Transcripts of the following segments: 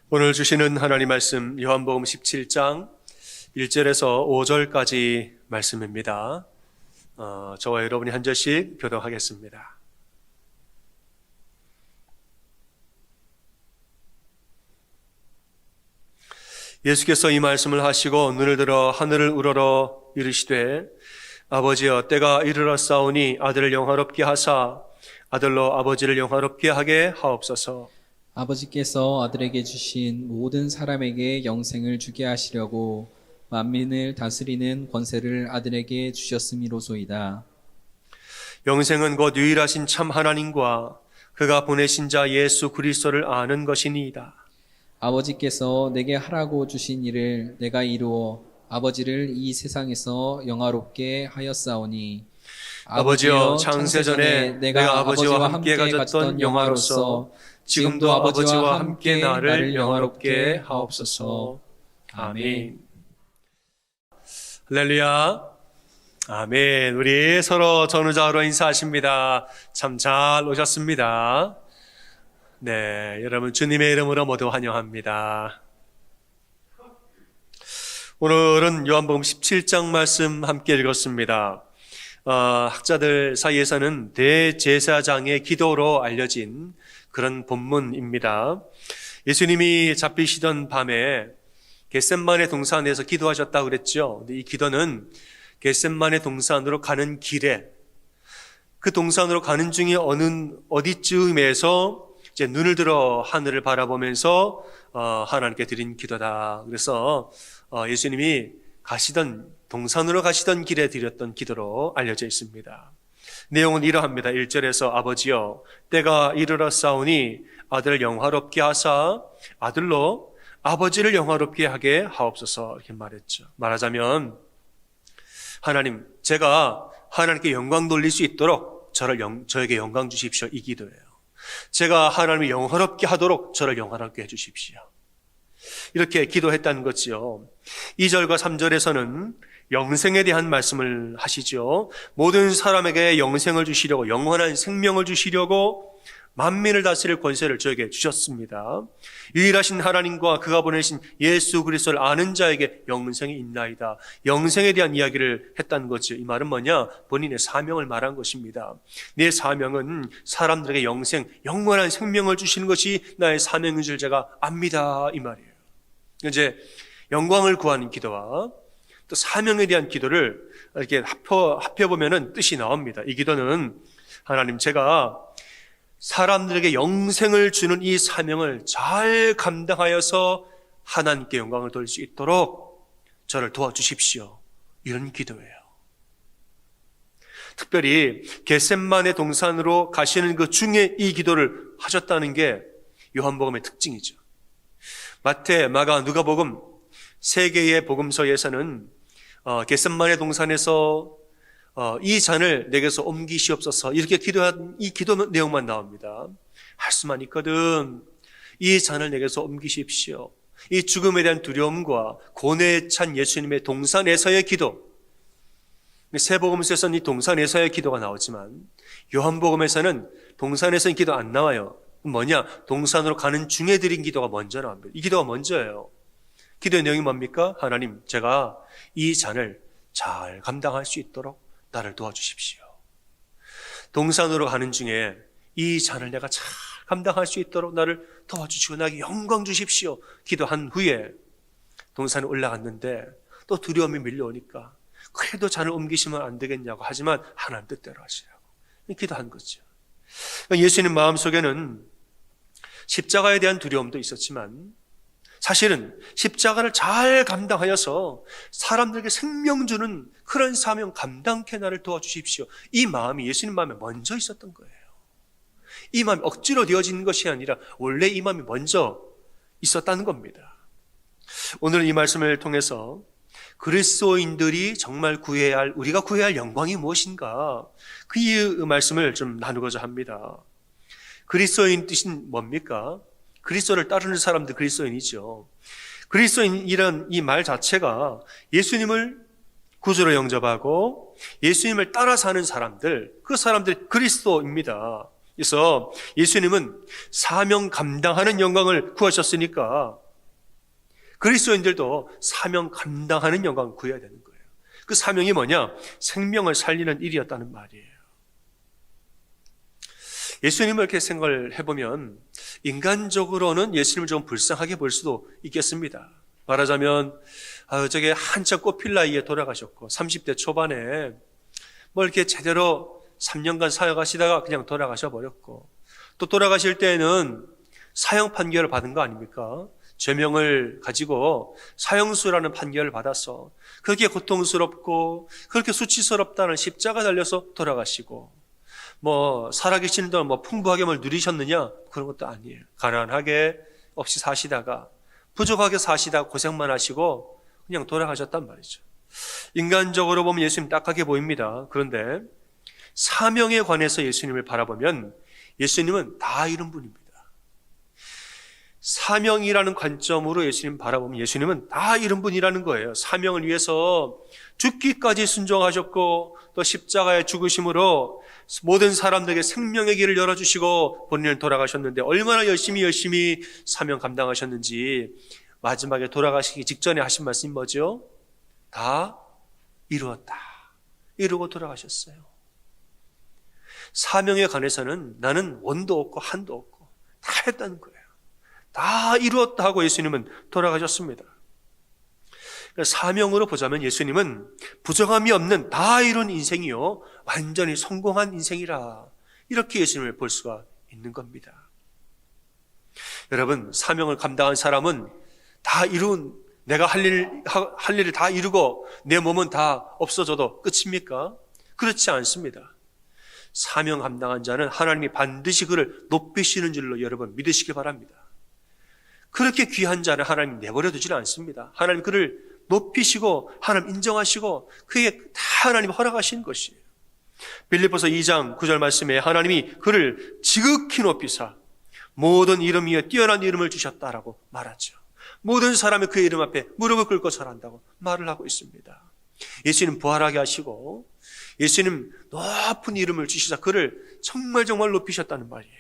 오늘 주시는 하나님 말씀 요한복음 17장 1절에서 5절까지 말씀입니다. 저와 여러분이 한 절씩 교독하겠습니다. 예수께서 이 말씀을 하시고 눈을 들어 하늘을 우러러 이르시되 아버지여 때가 이르렀사오니 아들을 영화롭게 하사 아들로 아버지를 영화롭게 하게 하옵소서. 아버지께서 아들에게 주신 모든 사람에게 영생을 주게 하시려고 만민을 다스리는 권세를 아들에게 주셨음이로소이다. 영생은 곧 유일하신 참 하나님과 그가 보내신 자 예수 그리스도를 아는 것이니이다. 아버지께서 내게 하라고 주신 일을 내가 이루어 아버지를 이 세상에서 영화롭게 하였사오니 아버지여 창세전에 내가 아버지와 함께 가졌던 영화로서 지금도 아버지와 함께 나를 영화롭게 하옵소서. 아멘. 할렐루야. 아멘. 우리 서로 전우자로 인사하십니다. 참 잘 오셨습니다. 네, 여러분 주님의 이름으로 모두 환영합니다. 오늘은 요한복음 17장 말씀 함께 읽었습니다. 학자들 사이에서는 대제사장의 기도로 알려진 그런 본문입니다. 예수님이 잡히시던 밤에 겟셋마네 동산에서 기도하셨다고 그랬죠. 근데 이 기도는 겟셋마네 동산으로 가는 길에 그 동산으로 가는 중에 어디쯤에서 이제 눈을 들어 하늘을 바라보면서 하나님께 드린 기도다. 그래서 예수님이 동산으로 가시던 길에 드렸던 기도로 알려져 있습니다. 내용은 이러합니다. 1절에서 아버지여 때가 이르렀사오니 아들을 영화롭게 하사 아들로 아버지를 영화롭게 하게 하옵소서 이렇게 말했죠. 말하자면 하나님, 제가 하나님께 영광 돌릴 수 있도록 저에게 영광 주십시오. 이 기도예요. 제가 하나님을 영화롭게 하도록 저를 영화롭게 해주십시오. 이렇게 기도했다는 거지요. 2절과 3절에서는 영생에 대한 말씀을 하시죠. 모든 사람에게 영생을 주시려고, 영원한 생명을 주시려고 만민을 다스릴 권세를 저에게 주셨습니다. 유일하신 하나님과 그가 보내신 예수 그리스도를 아는 자에게 영생이 있나이다. 영생에 대한 이야기를 했다는 거죠. 이 말은 뭐냐? 본인의 사명을 말한 것입니다. 내 사명은 사람들에게 영원한 생명을 주시는 것이 나의 사명인 줄 제가 압니다. 이 말이에요. 이제 영광을 구하는 기도와 또 사명에 대한 기도를 이렇게 합해보면 뜻이 나옵니다. 이 기도는 하나님, 제가 사람들에게 영생을 주는 이 사명을 잘 감당하여서 하나님께 영광을 돌릴 수 있도록 저를 도와주십시오. 이런 기도예요. 특별히 겟셋마네 동산으로 가시는 그 중에 이 기도를 하셨다는 게 요한복음의 특징이죠. 마태, 마가, 누가복음 세 개의 복음서에서는 겟셋마네 동산에서 이 잔을 내게서 옮기시옵소서 이렇게 기도한 이 기도 내용만 나옵니다. 할 수만 있거든 이 잔을 내게서 옮기십시오. 이 죽음에 대한 두려움과 고뇌에 찬 예수님의 동산에서의 기도. 세 복음서에서는 이 동산에서의 기도가 나오지만 요한복음에서는 동산에서는 기도 안 나와요. 뭐냐? 동산으로 가는 중에 드린 기도가 먼저 나옵니다. 이 기도가 먼저예요. 기도의 내용이 뭡니까? 하나님, 제가 이 잔을 잘 감당할 수 있도록 나를 도와주십시오. 동산으로 가는 중에 이 잔을 내가 잘 감당할 수 있도록 나를 도와주시고 나에게 영광 주십시오. 기도한 후에 동산에 올라갔는데 또 두려움이 밀려오니까 그래도 잔을 옮기시면 안 되겠냐고 하지만 하나님 뜻대로 하시라고 기도한 거죠. 예수님 마음속에는 십자가에 대한 두려움도 있었지만 사실은 십자가를 잘 감당하여서 사람들에게 생명 주는 그런 사명 감당케 나를 도와주십시오. 이 마음이 예수님 마음에 먼저 있었던 거예요. 이 마음이 억지로 되어진 것이 아니라 원래 이 마음이 먼저 있었다는 겁니다. 오늘 이 말씀을 통해서 그리스도인들이 정말 우리가 구해야 할 영광이 무엇인가 그 말씀을 좀 나누고자 합니다. 그리스도인 뜻은 뭡니까? 그리스도를 따르는 사람들 그리스도인이죠. 그리스도인이란 이 말 자체가 예수님을 구주로 영접하고 예수님을 따라 사는 사람들, 그 사람들이 그리스도입니다. 그래서 예수님은 사명 감당하는 영광을 구하셨으니까 그리스도인들도 사명 감당하는 영광을 구해야 되는 거예요. 그 사명이 뭐냐? 생명을 살리는 일이었다는 말이에요. 예수님을 이렇게 생각을 해보면 인간적으로는 예수님을 좀 불쌍하게 볼 수도 있겠습니다. 말하자면 저게 한참 꽃필 나이에 돌아가셨고 30대 초반에 뭐 이렇게 제대로 3년간 사역하시다가 그냥 돌아가셔 버렸고, 또 돌아가실 때에는 사형 판결을 받은 거 아닙니까? 죄명을 가지고 사형수라는 판결을 받아서 그렇게 고통스럽고 그렇게 수치스럽다는 십자가 달려서 돌아가시고, 뭐 살아계시는 동안 뭐 풍부하게 뭘 누리셨느냐? 그런 것도 아니에요. 가난하게 없이 사시다가 부족하게 사시다가 고생만 하시고 그냥 돌아가셨단 말이죠. 인간적으로 보면 예수님 딱하게 보입니다. 그런데 사명에 관해서 예수님을 바라보면 예수님은 다 이런 분입니다. 사명이라는 관점으로 예수님 바라보면 예수님은 다 이런 분이라는 거예요. 사명을 위해서 죽기까지 순종하셨고 또 십자가의 죽으심으로 모든 사람들에게 생명의 길을 열어주시고 본인은 돌아가셨는데 얼마나 열심히 사명 감당하셨는지 마지막에 돌아가시기 직전에 하신 말씀이 뭐죠? 다 이루었다. 이루고 돌아가셨어요. 사명에 관해서는 나는 원도 없고 한도 없고 다 했다는 거예요. 다 이루었다 하고 예수님은 돌아가셨습니다. 그러니까 사명으로 보자면 예수님은 부정함이 없는 다 이룬 인생이요 완전히 성공한 인생이라, 이렇게 예수님을 볼 수가 있는 겁니다. 여러분, 사명을 감당한 사람은 다 이룬, 내가 할 일을 다 이루고 내 몸은 다 없어져도 끝입니까? 그렇지 않습니다. 사명 감당한 자는 하나님이 반드시 그를 높이시는 줄로 여러분 믿으시기 바랍니다. 그렇게 귀한 자를 하나님 내버려 두지는 않습니다. 하나님 그를 높이시고 하나님 인정하시고 그게 다 하나님 허락하신 것이에요. 빌립보서 2장 9절 말씀에 하나님이 그를 지극히 높이사 모든 이름 위에 뛰어난 이름을 주셨다라고 말하죠. 모든 사람이 그의 이름 앞에 무릎을 꿇고 절한다고 말을 하고 있습니다. 예수님 부활하게 하시고 예수님 높은 이름을 주시자 그를 정말 높이셨다는 말이에요.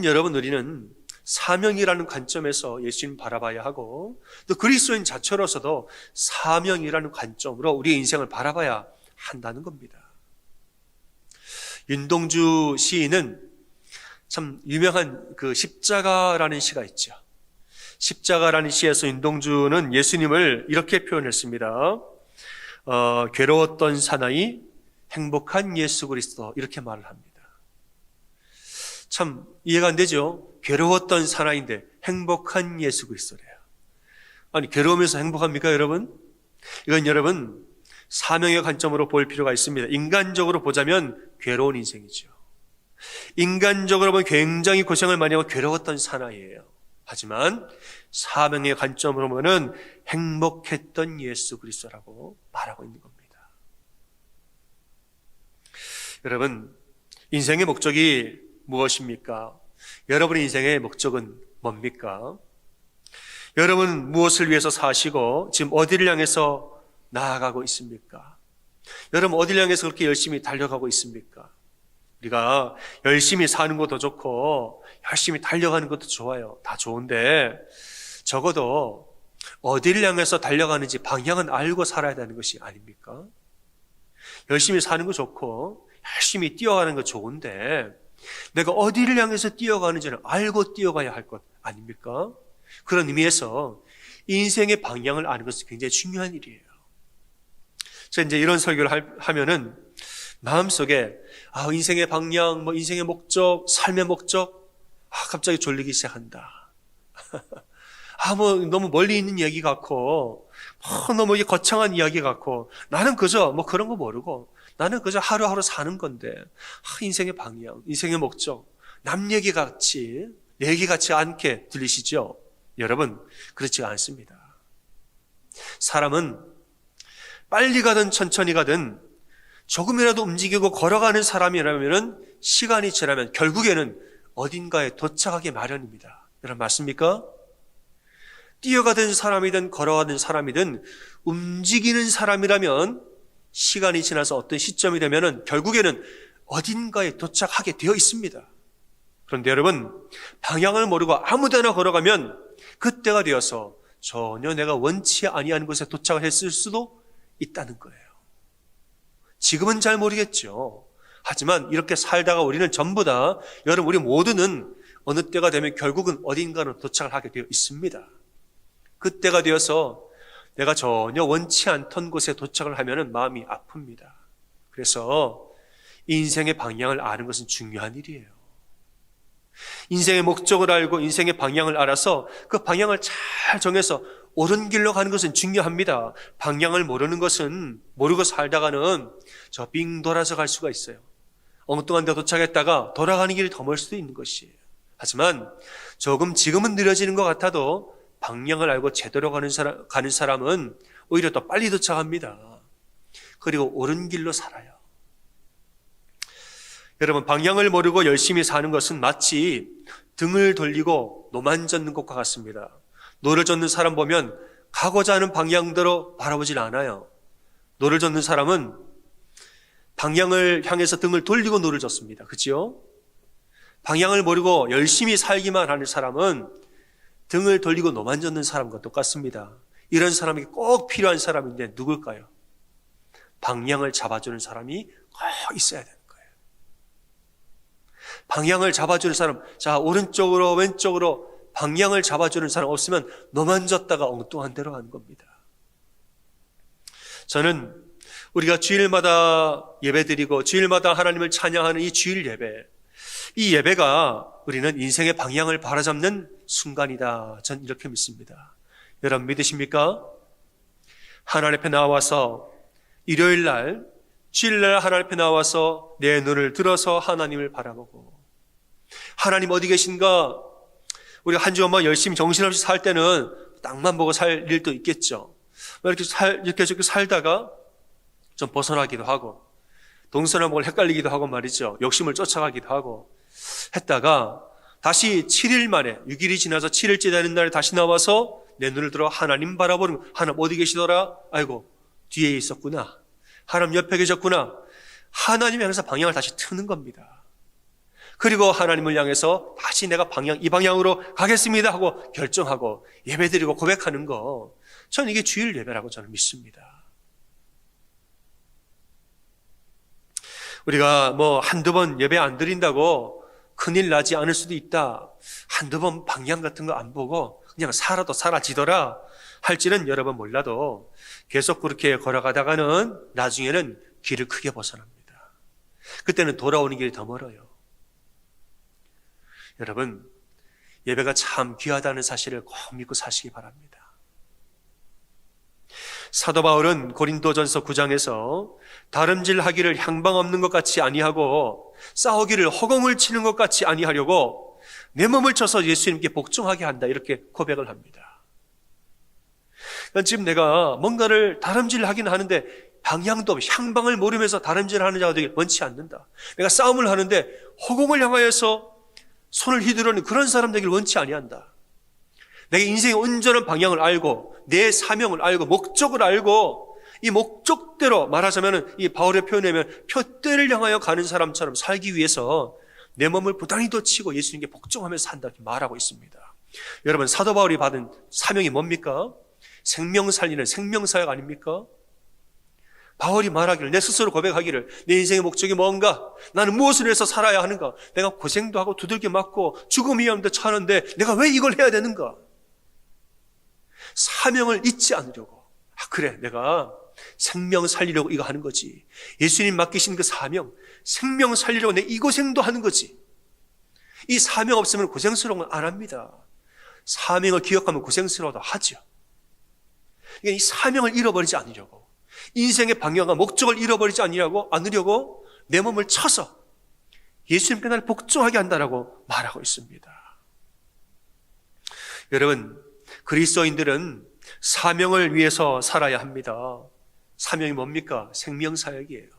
여러분, 우리는 사명이라는 관점에서 예수님 바라봐야 하고 또 그리스도인 자체로서도 사명이라는 관점으로 우리의 인생을 바라봐야 한다는 겁니다. 윤동주 시인은 참 유명한 그 십자가라는 시가 있죠. 십자가라는 시에서 윤동주는 예수님을 이렇게 표현했습니다. 괴로웠던 사나이 행복한 예수 그리스도, 이렇게 말을 합니다. 참 이해가 안 되죠? 괴로웠던 사나이인데 행복한 예수 그리스도래요. 아니, 괴로우면서 행복합니까, 여러분? 이건 여러분 사명의 관점으로 볼 필요가 있습니다. 인간적으로 보자면 괴로운 인생이죠. 인간적으로 보면 굉장히 고생을 많이 하고 괴로웠던 사나이예요. 하지만 사명의 관점으로 보면 행복했던 예수 그리스도라고 말하고 있는 겁니다. 여러분, 인생의 목적이 무엇입니까? 여러분의 인생의 목적은 뭡니까? 여러분 무엇을 위해서 사시고 지금 어디를 향해서 나아가고 있습니까? 여러분 어디를 향해서 그렇게 열심히 달려가고 있습니까? 우리가 열심히 사는 것도 좋고 열심히 달려가는 것도 좋아요. 다 좋은데 적어도 어디를 향해서 달려가는지 방향은 알고 살아야 되는 것이 아닙니까? 열심히 사는 거 좋고 열심히 뛰어가는 거 좋은데 내가 어디를 향해서 뛰어가는지를 알고 뛰어가야 할 것 아닙니까? 그런 의미에서 인생의 방향을 아는 것은 굉장히 중요한 일이에요. 그래서 이제 이런 설교를 하면은 마음속에 인생의 방향, 인생의 목적, 삶의 목적, 갑자기 졸리기 시작한다. 너무 멀리 있는 이야기 같고, 너무 거창한 이야기 같고, 나는 그저 그런 거 모르고, 나는 그저 하루하루 사는 건데, 인생의 방향, 인생의 목적, 남 얘기 같이, 내 얘기 같지 않게 들리시죠? 여러분, 그렇지가 않습니다. 사람은 빨리 가든 천천히 가든 조금이라도 움직이고 걸어가는 사람이라면 시간이 지나면 결국에는 어딘가에 도착하기 마련입니다. 여러분 맞습니까? 뛰어가든 사람이든 걸어가든 사람이든 움직이는 사람이라면 시간이 지나서 어떤 시점이 되면 결국에는 어딘가에 도착하게 되어 있습니다. 그런데 여러분, 방향을 모르고 아무데나 걸어가면 그때가 되어서 전혀 내가 원치 아니한 곳에 도착을 했을 수도 있다는 거예요. 지금은 잘 모르겠죠. 하지만 이렇게 살다가 우리는 전부 다, 여러분 우리 모두는 어느 때가 되면 결국은 어딘가로 도착을 하게 되어 있습니다. 그때가 되어서 내가 전혀 원치 않던 곳에 도착을 하면 마음이 아픕니다. 그래서 인생의 방향을 아는 것은 중요한 일이에요. 인생의 목적을 알고 인생의 방향을 알아서 그 방향을 잘 정해서 옳은 길로 가는 것은 중요합니다. 방향을 모르는 것은, 모르고 살다가는 저 빙 돌아서 갈 수가 있어요. 엉뚱한 데 도착했다가 돌아가는 길이 더 멀 수도 있는 것이에요. 하지만 조금 지금은 느려지는 것 같아도 방향을 알고 제대로 가는 사람은 오히려 더 빨리 도착합니다. 그리고 옳은 길로 살아요. 여러분, 방향을 모르고 열심히 사는 것은 마치 등을 돌리고 노만 젓는 것과 같습니다. 노를 젓는 사람 보면 가고자 하는 방향대로 바라보질 않아요. 노를 젓는 사람은 방향을 향해서 등을 돌리고 노를 젓습니다. 그렇죠? 방향을 모르고 열심히 살기만 하는 사람은 등을 돌리고 노만 젓는 사람과 똑같습니다. 이런 사람이 꼭 필요한 사람인데 누굴까요? 방향을 잡아주는 사람이 꼭 있어야 되는 거예요. 방향을 잡아주는 사람, 자, 오른쪽으로 왼쪽으로 방향을 잡아주는 사람 없으면 노만 젓다가 엉뚱한 데로 가는 겁니다. 저는 우리가 주일마다 예배드리고 주일마다 하나님을 찬양하는 이 주일 예배, 이 예배가 우리는 인생의 방향을 바로잡는 순간이다. 전 이렇게 믿습니다. 여러분 믿으십니까? 하나님 앞에 나와서 일요일 날, 주일 날 하나님 앞에 나와서 내 눈을 들어서 하나님을 바라보고, 하나님 어디 계신가? 우리가 한 주간 열심히 정신없이 살 때는 땅만 보고 살 일도 있겠죠. 이렇게 살다가 좀 벗어나기도 하고, 동서남북을 헷갈리기도 하고 말이죠. 욕심을 쫓아가기도 하고 했다가 다시 7일 만에, 6일이 지나서 7일째 되는 날에 다시 나와서 내 눈을 들어 하나님 바라보는, 하나님 어디 계시더라? 아이고, 뒤에 있었구나. 하나님 옆에 계셨구나. 하나님이 향해서 방향을 다시 트는 겁니다. 그리고 하나님을 향해서 다시 내가 이 방향으로 가겠습니다 하고 결정하고 예배드리고 고백하는 거, 저는 이게 주일 예배라고 저는 믿습니다. 우리가 한두 번 예배 안 드린다고 큰일 나지 않을 수도 있다. 한두 번 방향 같은 거 안 보고 그냥 살아도 사라지더라 할지는 여러분 몰라도 계속 그렇게 걸어가다가는 나중에는 길을 크게 벗어납니다. 그때는 돌아오는 길이 더 멀어요. 여러분, 예배가 참 귀하다는 사실을 꼭 믿고 사시기 바랍니다. 사도 바울은 고린도전서 9장에서 다름질하기를 향방 없는 것 같이 아니하고 싸우기를 허공을 치는 것 같이 아니하려고 내 몸을 쳐서 예수님께 복종하게 한다, 이렇게 고백을 합니다. 그러니까 지금 내가 뭔가를 다름질하긴 하는데 방향도 없이 향방을 모르면서 다름질하는 자가 되길 원치 않는다. 내가 싸움을 하는데 허공을 향하여서 손을 휘두르는 그런 사람 되길 원치 아니한다. 내가 인생의 온전한 방향을 알고 내 사명을 알고 목적을 알고 이 목적대로, 말하자면 이 바울의 표현이면 표대를 향하여 가는 사람처럼 살기 위해서 내 몸을 부단히 덧치고 예수님께 복종하면서 산다, 이렇게 말하고 있습니다. 여러분, 사도 바울이 받은 사명이 뭡니까? 생명 살리는 생명사역 아닙니까? 바울이 말하기를, 내 스스로 고백하기를, 내 인생의 목적이 뭔가? 나는 무엇을 해서 살아야 하는가? 내가 고생도 하고 두들겨 맞고 죽음 위험도 처하는데 내가 왜 이걸 해야 되는가? 사명을 잊지 않으려고. 그래, 내가 생명 살리려고 이거 하는 거지. 예수님 맡기신 그 사명, 생명 살리려고 내 이 고생도 하는 거지. 이 사명 없으면 고생스러운 건 안 합니다. 사명을 기억하면 고생스러워도 하죠. 그러니까 이 사명을 잃어버리지 않으려고, 인생의 방향과 목적을 잃어버리지 않으려고 내 몸을 쳐서 예수님께 나를 복종하게 한다라고 말하고 있습니다. 여러분, 그리스도인들은 사명을 위해서 살아야 합니다. 사명이 뭡니까? 생명사역이에요.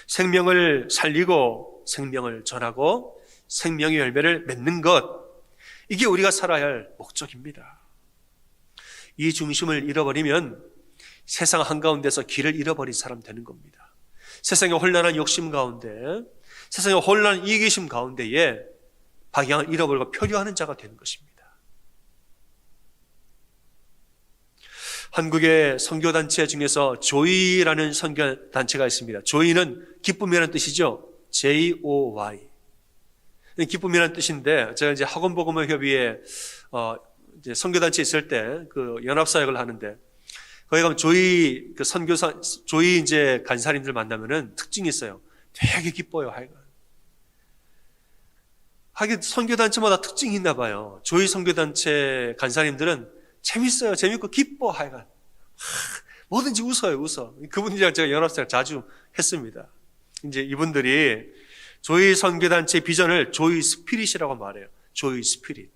생명을 살리고 생명을 전하고 생명의 열매를 맺는 것, 이게 우리가 살아야 할 목적입니다. 이 중심을 잃어버리면 세상 한가운데서 길을 잃어버린 사람 되는 겁니다. 세상의 혼란한 욕심 가운데, 세상의 혼란, 이기심 가운데에 방향을 잃어버리고 표류하는 자가 되는 것입니다. 한국의 선교단체 중에서 조이라는 선교단체가 있습니다. 조이는 기쁨이라는 뜻이죠. J-O-Y. 기쁨이라는 뜻인데, 제가 이제 학원복음화협의회 이제 선교단체에 있을 때 그 연합사역을 하는데, 거기 가면 조이 그 선교사 조이 이제 간사님들 만나면은 특징이 있어요. 되게 기뻐요. 하긴 선교단체마다 특징이 있나 봐요. 조이 선교단체 간사님들은 재밌어요. 재밌고 기뻐. 뭐든지 웃어. 그분들이랑 제가 연합사역 자주 했습니다. 이제 이분들이 조이 선교단체 비전을 조이 스피릿이라고 말해요. 조이 스피릿.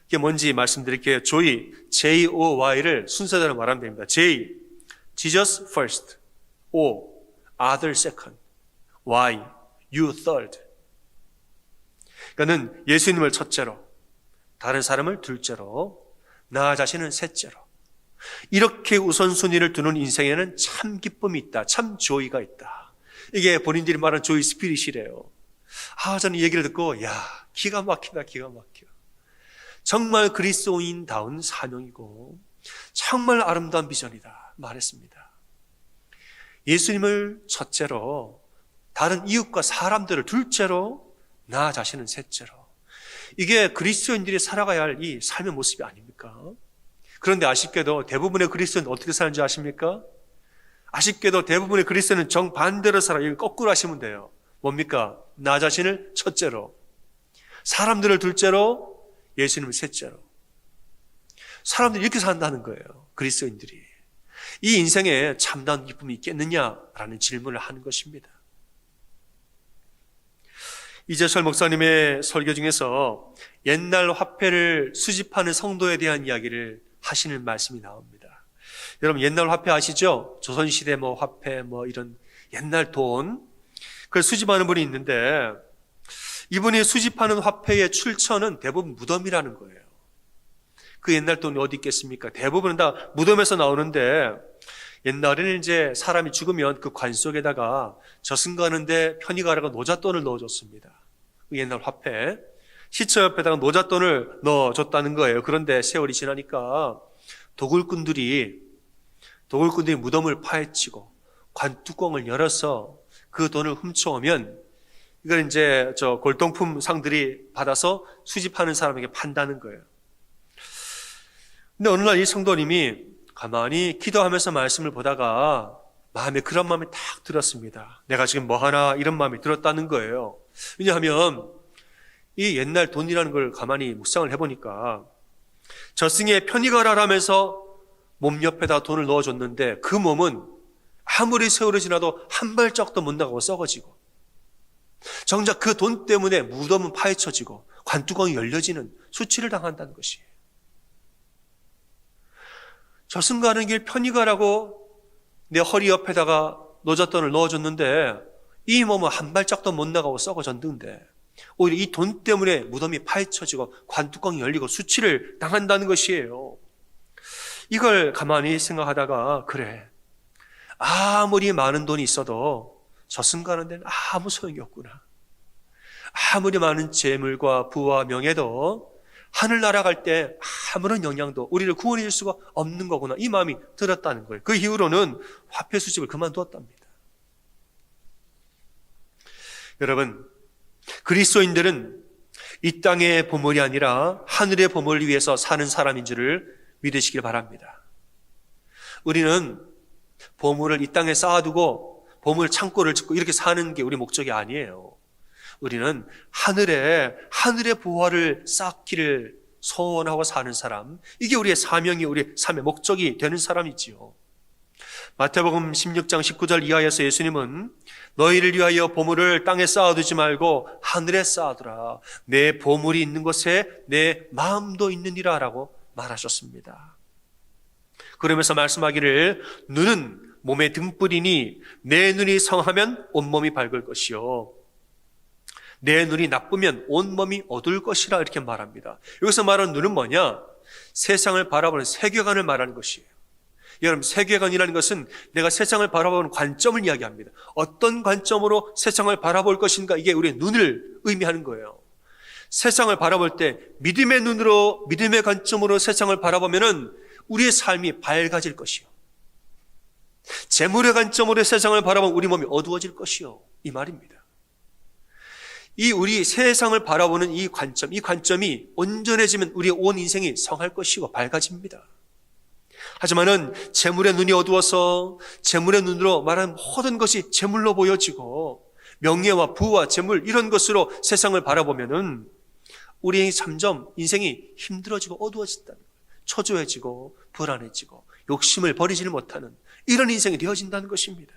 이게 뭔지 말씀드릴게요. 조이, J-O-Y를 순서대로 말하면 됩니다. J, Jesus first. O, other second. Y, you third. 그러니까는 예수님을 첫째로, 다른 사람을 둘째로, 나 자신은 셋째로. 이렇게 우선순위를 두는 인생에는 참 기쁨이 있다. 참 조이가 있다. 이게 본인들이 말하는 조이 스피릿이래요. 저는 이 얘기를 듣고 기가 막히다. 정말 그리스도인다운 사명이고 정말 아름다운 비전이다 말했습니다. 예수님을 첫째로, 다른 이웃과 사람들을 둘째로, 나 자신은 셋째로. 이게 그리스도인들이 살아가야 할 이 삶의 모습이 아닙니까? 그런데 아쉽게도 대부분의 그리스도인은 어떻게 사는지 아십니까? 아쉽게도 대부분의 그리스도인은 정반대로 살아요. 이거 거꾸로 하시면 돼요. 뭡니까? 나 자신을 첫째로, 사람들을 둘째로, 예수님을 셋째로. 사람들이 이렇게 산다는 거예요. 그리스도인들이. 이 인생에 참다운 기쁨이 있겠느냐라는 질문을 하는 것입니다. 이재철 목사님의 설교 중에서 옛날 화폐를 수집하는 성도에 대한 이야기를 하시는 말씀이 나옵니다. 여러분 옛날 화폐 아시죠? 조선시대 화폐 이런 옛날 돈, 그걸 수집하는 분이 있는데 이분이 수집하는 화폐의 출처는 대부분 무덤이라는 거예요. 그 옛날 돈이 어디 있겠습니까? 대부분은 다 무덤에서 나오는데 옛날에는 이제 사람이 죽으면 그 관 속에다가 저승 가는데 편히 가라고 노잣돈을 넣어줬습니다. 그 옛날 화폐. 시체 옆에다가 노잣돈을 넣어줬다는 거예요. 그런데 세월이 지나니까 도굴꾼들이 무덤을 파헤치고 관뚜껑을 열어서 그 돈을 훔쳐오면 이걸 이제 골동품 상들이 받아서 수집하는 사람에게 판다는 거예요. 근데 어느 날 이 성도님이 가만히 기도하면서 말씀을 보다가 마음에 그런 마음이 딱 들었습니다. 내가 지금 뭐 하나 이런 마음이 들었다는 거예요. 왜냐하면 이 옛날 돈이라는 걸 가만히 묵상을 해보니까 저승에 편히 가라라면서 몸 옆에다 돈을 넣어줬는데 그 몸은 아무리 세월이 지나도 한 발짝도 못 나가고 썩어지고 정작 그 돈 때문에 무덤은 파헤쳐지고 관뚜껑이 열려지는 수치를 당한다는 것이에요. 저승 가는 길 편히 가라고 내 허리 옆에다가 노잣돈을 넣어줬는데 이 몸은 한 발짝도 못 나가고 썩어졌는데 오히려 이 돈 때문에 무덤이 파헤쳐지고 관뚜껑이 열리고 수치를 당한다는 것이에요. 이걸 가만히 생각하다가 그래, 아무리 많은 돈이 있어도 저승 가는 데는 아무 소용이 없구나. 아무리 많은 재물과 부와 명예도 하늘나라 갈 때 아무런 영향도 우리를 구원해 줄 수가 없는 거구나. 이 마음이 들었다는 거예요. 그 이후로는 화폐 수집을 그만두었답니다. 여러분, 그리스도인들은 이 땅의 보물이 아니라 하늘의 보물을 위해서 사는 사람인 줄을 믿으시길 바랍니다. 우리는 보물을 이 땅에 쌓아두고 보물 창고를 짓고 이렇게 사는 게 우리 목적이 아니에요. 우리는 하늘의 보화를 쌓기를 소원하고 사는 사람, 이게 우리의 사명이, 우리의 삶의 목적이 되는 사람이지요. 마태복음 16장 19절 이하에서 예수님은 너희를 위하여 보물을 땅에 쌓아두지 말고 하늘에 쌓아두라. 내 보물이 있는 곳에 내 마음도 있느니라 라고 말하셨습니다. 그러면서 말씀하기를 눈은 몸의 등불이니 내 눈이 성하면 온몸이 밝을 것이요 내 눈이 나쁘면 온몸이 어두울 것이라 이렇게 말합니다. 여기서 말하는 눈은 뭐냐? 세상을 바라보는 세계관을 말하는 것이에요. 여러분, 세계관이라는 것은 내가 세상을 바라보는 관점을 이야기합니다. 어떤 관점으로 세상을 바라볼 것인가, 이게 우리의 눈을 의미하는 거예요. 세상을 바라볼 때 믿음의 눈으로, 믿음의 관점으로 세상을 바라보면은 우리의 삶이 밝아질 것이요. 재물의 관점으로 세상을 바라보면 우리 몸이 어두워질 것이요. 이 말입니다. 이 우리 세상을 바라보는 이 관점이 온전해지면 우리의 온 인생이 성할 것이고 밝아집니다. 하지만은 재물의 눈이 어두워서 재물의 눈으로 말하는 모든 것이 재물로 보여지고 명예와 부와 재물 이런 것으로 세상을 바라보면은 우리의 점점 인생이 힘들어지고 어두워진다는 거예요. 초조해지고 불안해지고 욕심을 버리지를 못하는 이런 인생이 되어진다는 것입니다.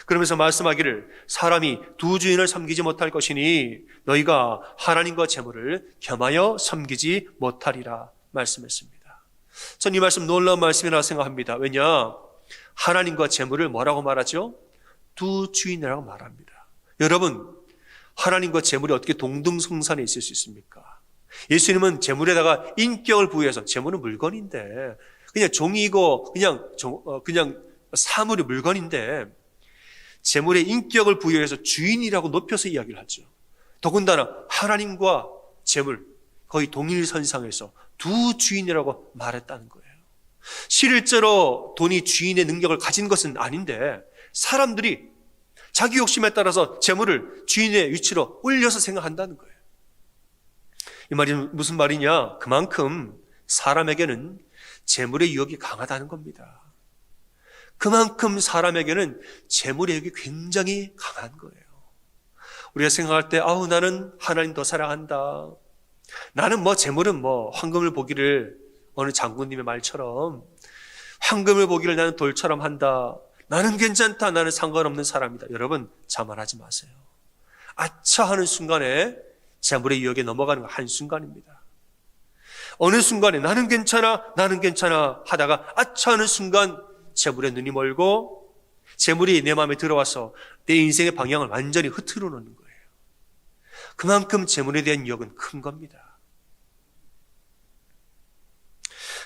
그러면서 말씀하기를 사람이 두 주인을 섬기지 못할 것이니 너희가 하나님과 재물을 겸하여 섬기지 못하리라 말씀했습니다. 전 이 말씀 놀라운 말씀이라고 생각합니다. 왜냐? 하나님과 재물을 뭐라고 말하죠? 두 주인이라고 말합니다. 여러분, 하나님과 재물이 어떻게 동등성산에 있을 수 있습니까? 예수님은 재물에다가 인격을 부여해서, 재물은 물건인데 그냥 종이고 그냥 사물이 물건인데 재물의 인격을 부여해서 주인이라고 높여서 이야기를 하죠. 더군다나 하나님과 재물 거의 동일선상에서 두 주인이라고 말했다는 거예요. 실제로 돈이 주인의 능력을 가진 것은 아닌데 사람들이 자기 욕심에 따라서 재물을 주인의 위치로 올려서 생각한다는 거예요. 이 말이 무슨 말이냐? 그만큼 사람에게는 재물의 유혹이 강하다는 겁니다. 그만큼 사람에게는 재물의 유혹이 굉장히 강한 거예요. 우리가 생각할 때 나는 하나님 더 사랑한다. 나는 재물은 황금을 보기를, 어느 장군님의 말처럼 황금을 보기를 나는 돌처럼 한다. 나는 괜찮다. 나는 상관없는 사람이다. 여러분, 자만하지 마세요. 아차 하는 순간에 재물의 유혹에 넘어가는 건 한순간입니다. 어느 순간에 나는 괜찮아 하다가 아차 하는 순간 재물에 눈이 멀고 재물이 내 마음에 들어와서 내 인생의 방향을 완전히 흐트러 놓는 거예요. 그만큼 재물에 대한 유혹은 큰 겁니다.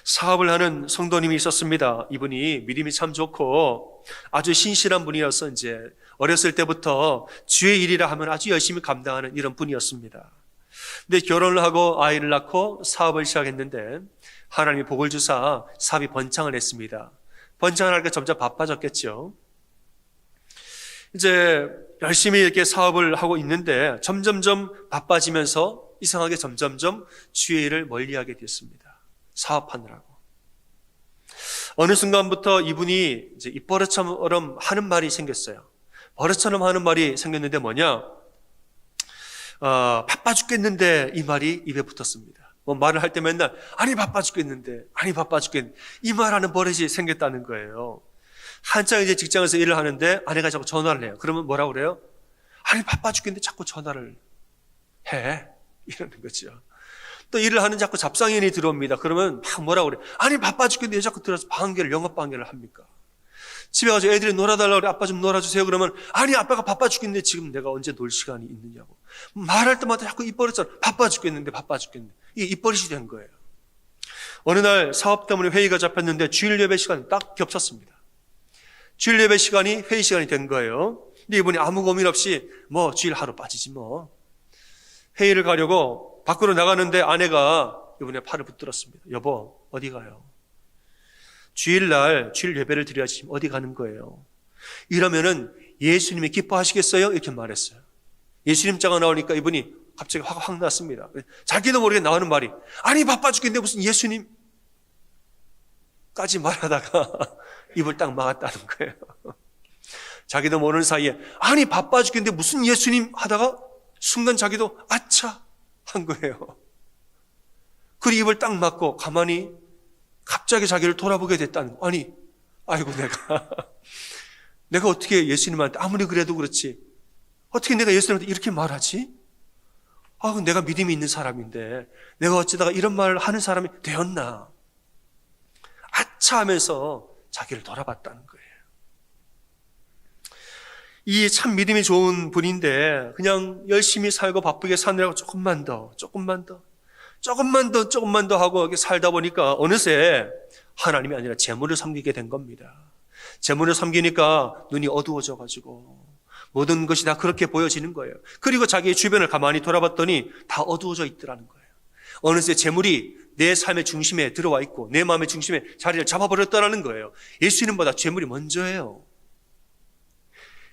사업을 하는 성도님이 있었습니다. 이분이 믿음이 참 좋고 아주 신실한 분이어서 이제 어렸을 때부터 주의 일이라 하면 아주 열심히 감당하는 이런 분이었습니다. 근데 결혼을 하고 아이를 낳고 사업을 시작했는데 하나님이 복을 주사 사업이 번창을 했습니다. 번창을 하니까 점점 바빠졌겠죠. 이제 열심히 이렇게 사업을 하고 있는데 점점점 바빠지면서 이상하게 점점점 주의 일을 멀리하게 됐습니다. 사업하느라고. 어느 순간부터 이분이 이제 입버릇처럼 하는 말이 생겼어요. 버릇처럼 하는 말이 생겼는데 뭐냐? 바빠 죽겠는데 이 말이 입에 붙었습니다. 말을 할 때 맨날 바빠 죽겠는데 이 말하는 버릇이 생겼다는 거예요. 한창 이제 직장에서 일을 하는데 아내가 자꾸 전화를 해요. 그러면 뭐라고 그래요? 바빠 죽겠는데 자꾸 전화를 해. 이러는 거죠. 또 일을 하는 자꾸 잡상인이 들어옵니다. 그러면 막 뭐라고 그래요? 바빠 죽겠는데 왜 자꾸 들어와서 영업 방해를 합니까? 집에 가서 애들이 놀아달라고 그래. 아빠 좀 놀아주세요. 그러면 아빠가 바빠 죽겠는데 지금 내가 언제 놀 시간이 있느냐고. 말할 때마다 자꾸 입버릇처럼 바빠 죽겠는데. 이게 입버릇이 된 거예요. 어느 날 사업 때문에 회의가 잡혔는데 주일 예배 시간이 딱 겹쳤습니다. 주일 예배 시간이 회의 시간이 된 거예요. 근데 이분이 아무 고민 없이 주일 하루 빠지지 회의를 가려고 밖으로 나가는데 아내가 이분의 팔을 붙들었습니다. 여보, 어디 가요? 주일날 주일 예배를 드려야지 지금 어디 가는 거예요? 이러면은 예수님이 기뻐하시겠어요? 이렇게 말했어요. 예수님 자가 나오니까 이분이 갑자기 화가 확 났습니다. 자기도 모르게 나오는 말이 바빠 죽겠는데 무슨 예수님? 까지 말하다가 입을 딱 막았다는 거예요. 자기도 모르는 사이에 바빠 죽겠는데 무슨 예수님? 하다가 순간 자기도 아차 한 거예요. 그리고 입을 딱 막고 가만히 갑자기 자기를 돌아보게 됐다는 거. 아이고 내가 어떻게 예수님한테 아무리 그래도 그렇지 어떻게 내가 예수님한테 이렇게 말하지? 내가 믿음이 있는 사람인데 내가 어쩌다가 이런 말을 하는 사람이 되었나? 아차 하면서 자기를 돌아봤다는 거예요. 이 참 믿음이 좋은 분인데 그냥 열심히 살고 바쁘게 사느라고 조금만 더 조금만 더 하고 이렇게 살다 보니까 어느새 하나님이 아니라 재물을 섬기게 된 겁니다. 재물을 섬기니까 눈이 어두워져 가지고 모든 것이 다 그렇게 보여지는 거예요. 그리고 자기의 주변을 가만히 돌아봤더니 다 어두워져 있더라는 거예요. 어느새 재물이 내 삶의 중심에 들어와 있고 내 마음의 중심에 자리를 잡아버렸다는 거예요. 예수님보다 재물이 먼저예요.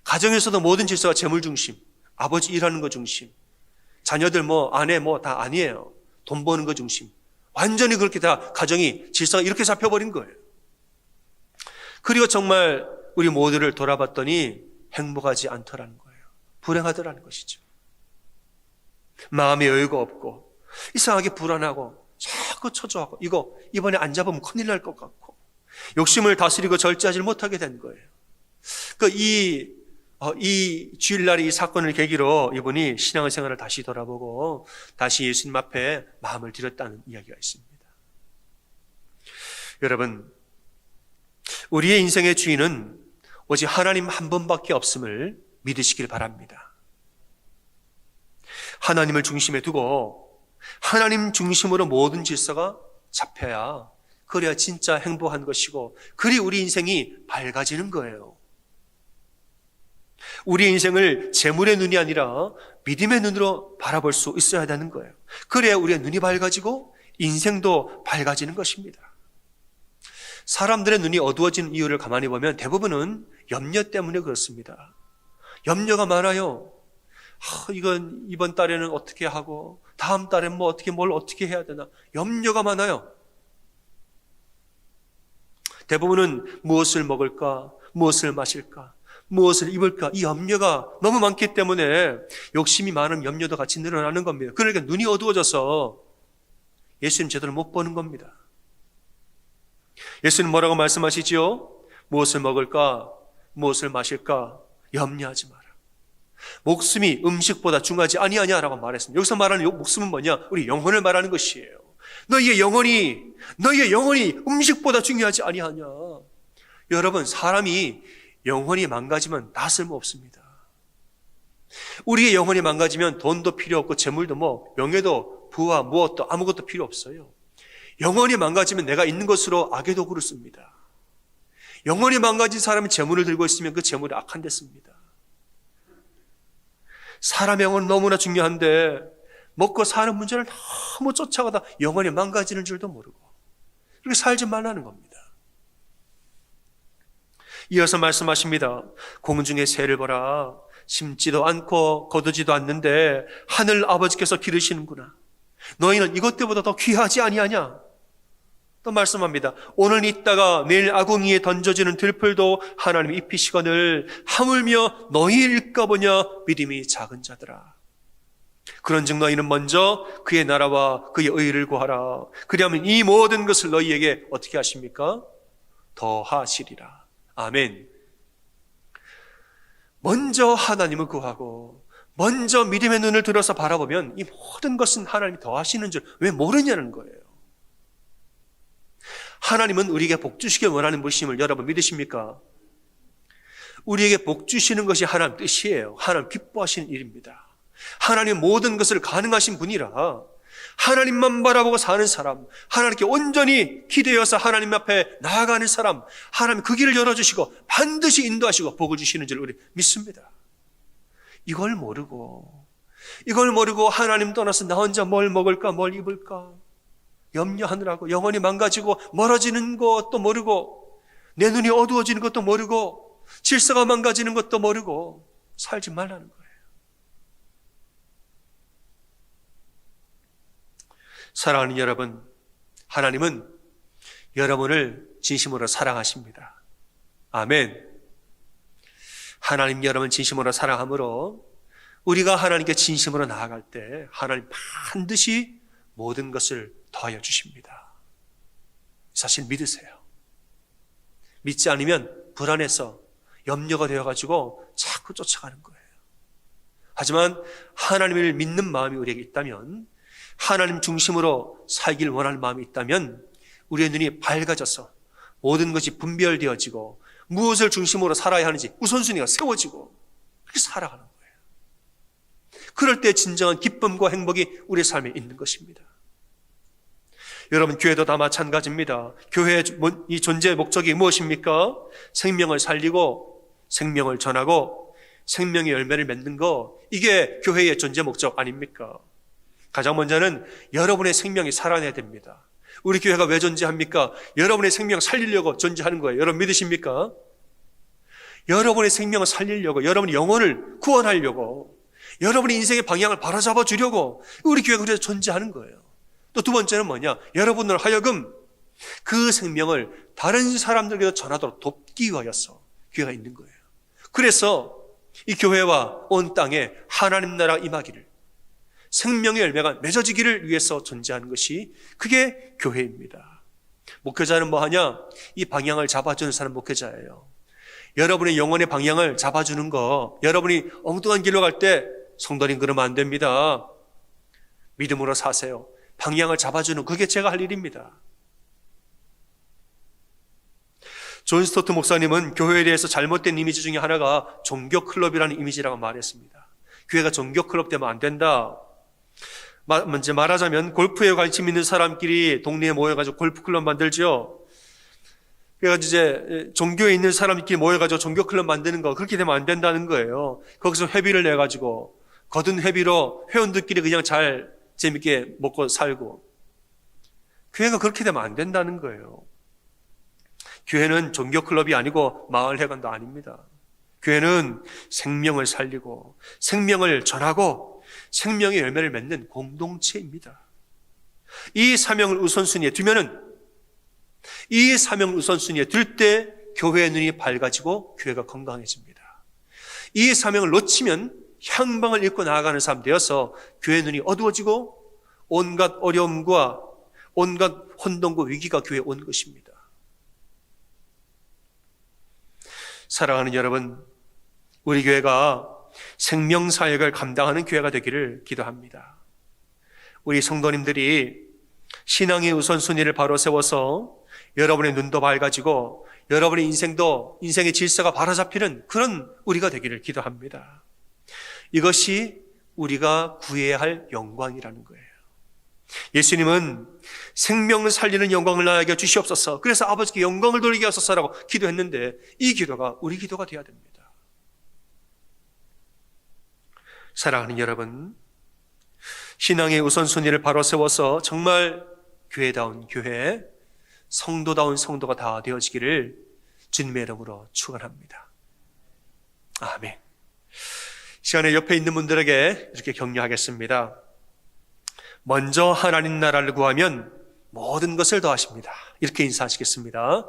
가정에서도 모든 질서가 재물 중심, 아버지 일하는 거 중심, 자녀들 아내 다 아니에요. 돈 버는 거 중심. 완전히 그렇게 다 가정이 질서가 이렇게 잡혀버린 거예요. 그리고 정말 우리 모두를 돌아봤더니 행복하지 않더라는 거예요. 불행하더라는 것이죠. 마음의 여유가 없고 이상하게 불안하고 자꾸 초조하고 이거 이번에 안 잡으면 큰일 날 것 같고 욕심을 다스리고 절제하지 못하게 된 거예요. 이 주일날의 이 사건을 계기로 이분이 신앙생활을 다시 돌아보고 다시 예수님 앞에 마음을 드렸다는 이야기가 있습니다. 여러분, 우리의 인생의 주인은 오직 하나님 한 분밖에 없음을 믿으시길 바랍니다. 하나님을 중심에 두고 하나님 중심으로 모든 질서가 잡혀야 그래야 진짜 행복한 것이고 그리 우리 인생이 밝아지는 거예요. 우리의 인생을 재물의 눈이 아니라 믿음의 눈으로 바라볼 수 있어야 되는 거예요. 그래야 우리의 눈이 밝아지고 인생도 밝아지는 것입니다. 사람들의 눈이 어두워지는 이유를 가만히 보면 대부분은 염려 때문에 그렇습니다. 염려가 많아요. 이건 이번 달에는 어떻게 하고 다음 달엔 뭘 어떻게 해야 되나. 염려가 많아요. 대부분은 무엇을 먹을까, 무엇을 마실까, 무엇을 입을까, 이 염려가 너무 많기 때문에 욕심이 많은 염려도 같이 늘어나는 겁니다. 그러니까 눈이 어두워져서 예수님 제대로 못 보는 겁니다. 예수님 뭐라고 말씀하시지요? 무엇을 먹을까, 무엇을 마실까 염려하지 마라. 목숨이 음식보다 중요하지 아니하냐라고 말했습니다. 여기서 말하는 목숨은 뭐냐? 우리 영혼을 말하는 것이에요. 너희의 영혼이 음식보다 중요하지 아니하냐. 여러분, 사람이 영혼이 망가지면 다 쓸모없습니다. 우리의 영혼이 망가지면 돈도 필요 없고 재물도 명예도 부와 무엇도 아무것도 필요 없어요. 영혼이 망가지면 내가 있는 것으로 악의 도구를 씁니다. 영혼이 망가진 사람이 재물을 들고 있으면 그 재물이 악한 데 씁니다. 사람의 영혼은 너무나 중요한데 먹고 사는 문제를 너무 쫓아가다 영혼이 망가지는 줄도 모르고 그렇게 살지 말라는 겁니다. 이어서 말씀하십니다. 공중의 새를 보라. 심지도 않고 거두지도 않는데 하늘 아버지께서 기르시는구나. 너희는 이것 때보다 더 귀하지 아니하냐? 또 말씀합니다. 오늘 있다가 내일 아궁이에 던져지는 들풀도 하나님이 입히시거늘 하물며 너희일까 보냐 믿음이 작은 자들아. 그런즉 너희는 먼저 그의 나라와 그의 의를 구하라. 그리하면 이 모든 것을 너희에게 어떻게 하십니까? 더하시리라. 아멘. 먼저 하나님을 구하고 먼저 믿음의 눈을 들어서 바라보면 이 모든 것은 하나님이 더하시는 줄 왜 모르냐는 거예요. 하나님은 우리에게 복 주시길 원하는 분이심을 여러분 믿으십니까? 우리에게 복 주시는 것이 하나님 뜻이에요. 하나님 기뻐하시는 일입니다. 하나님 모든 것을 가능하신 분이라 하나님만 바라보고 사는 사람, 하나님께 온전히 기대어서 하나님 앞에 나아가는 사람, 하나님 그 길을 열어주시고 반드시 인도하시고 복을 주시는 줄 우리 믿습니다. 이걸 모르고 하나님 떠나서 나 혼자 뭘 먹을까 뭘 입을까 염려하느라고 영혼이 망가지고 멀어지는 것도 모르고 내 눈이 어두워지는 것도 모르고 질서가 망가지는 것도 모르고 살지 말라는 거예요. 사랑하는 여러분, 하나님은 여러분을 진심으로 사랑하십니다. 아멘. 하나님 여러분 진심으로 사랑함으로 우리가 하나님께 진심으로 나아갈 때 하나님 반드시 모든 것을 더하여 주십니다. 사실 믿으세요. 믿지 않으면 불안해서 염려가 되어가지고 자꾸 쫓아가는 거예요. 하지만 하나님을 믿는 마음이 우리에게 있다면, 하나님 중심으로 살길 원하는 마음이 있다면 우리의 눈이 밝아져서 모든 것이 분별되어지고 무엇을 중심으로 살아야 하는지 우선순위가 세워지고 그렇게 살아가는 거예요. 그럴 때 진정한 기쁨과 행복이 우리의 삶에 있는 것입니다. 여러분, 교회도 다 마찬가지입니다. 교회의 이 존재의 목적이 무엇입니까? 생명을 살리고 생명을 전하고 생명의 열매를 맺는 거, 이게 교회의 존재 목적 아닙니까? 가장 먼저는 여러분의 생명이 살아내야 됩니다. 우리 교회가 왜 존재합니까? 여러분의 생명 살리려고 존재하는 거예요. 여러분 믿으십니까? 여러분의 생명을 살리려고, 여러분의 영혼을 구원하려고, 여러분의 인생의 방향을 바로잡아 주려고 우리 교회가 그래서 존재하는 거예요. 또 두 번째는 뭐냐? 여러분을 하여금 그 생명을 다른 사람들에게도 전하도록 돕기 위하여서 교회가 있는 거예요. 그래서 이 교회와 온 땅에 하나님 나라가 임하기를, 생명의 열매가 맺어지기를 위해서 존재하는 것이, 그게 교회입니다. 목회자는 뭐 하냐? 이 방향을 잡아주는 사람 목회자예요. 여러분의 영혼의 방향을 잡아주는 거, 여러분이 엉뚱한 길로 갈 때 성도님 그러면 안 됩니다. 믿음으로 사세요. 방향을 잡아주는, 그게 제가 할 일입니다. 존 스토트 목사님은 교회에 대해서 잘못된 이미지 중에 하나가 종교 클럽이라는 이미지라고 말했습니다. 교회가 종교 클럽 되면 안 된다. 먼저 말하자면 골프에 관심 있는 사람끼리 동네에 모여가지고 골프 클럽 만들죠. 그래가지고 이제 종교에 있는 사람끼리 모여가지고 종교 클럽 만드는 거, 그렇게 되면 안 된다는 거예요. 거기서 회비를 내가지고 거둔 회비로 회원들끼리 그냥 잘 재밌게 먹고 살고, 교회가 그렇게 되면 안 된다는 거예요. 교회는 종교 클럽이 아니고 마을회관도 아닙니다. 교회는 생명을 살리고 생명을 전하고 생명의 열매를 맺는 공동체입니다. 이 사명을 우선순위에 두면은, 이 사명을 우선순위에 둘 때 교회의 눈이 밝아지고 교회가 건강해집니다. 이 사명을 놓치면 향방을 잃고 나아가는 사람 되어서 교회의 눈이 어두워지고 온갖 어려움과 온갖 혼돈과 위기가 교회에 온 것입니다. 사랑하는 여러분, 우리 교회가 생명사역을 감당하는 교회가 되기를 기도합니다. 우리 성도님들이 신앙의 우선순위를 바로 세워서 여러분의 눈도 밝아지고 여러분의 인생의 질서가 바로잡히는 그런 우리가 되기를 기도합니다. 이것이 우리가 구해야 할 영광이라는 거예요. 예수님은 생명을 살리는 영광을 나에게 주시옵소서, 그래서 아버지께 영광을 돌리게 하소서라고 기도했는데, 이 기도가 우리 기도가 되어야 됩니다. 사랑하는 여러분, 신앙의 우선순위를 바로 세워서 정말 교회다운 교회, 성도다운 성도가 다 되어지기를 주님의 이름으로 축원합니다. 아멘. 시간에 옆에 있는 분들에게 이렇게 격려하겠습니다. 먼저 하나님 나라를 구하면 모든 것을 더하십니다. 이렇게 인사하시겠습니다.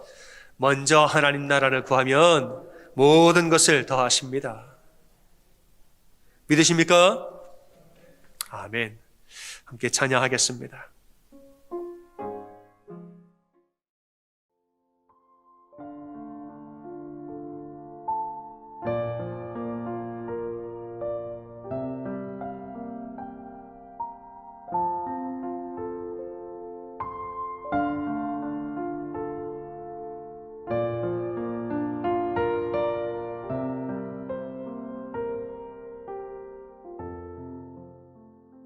먼저 하나님 나라를 구하면 모든 것을 더하십니다. 믿으십니까? 아멘. 함께 찬양하겠습니다.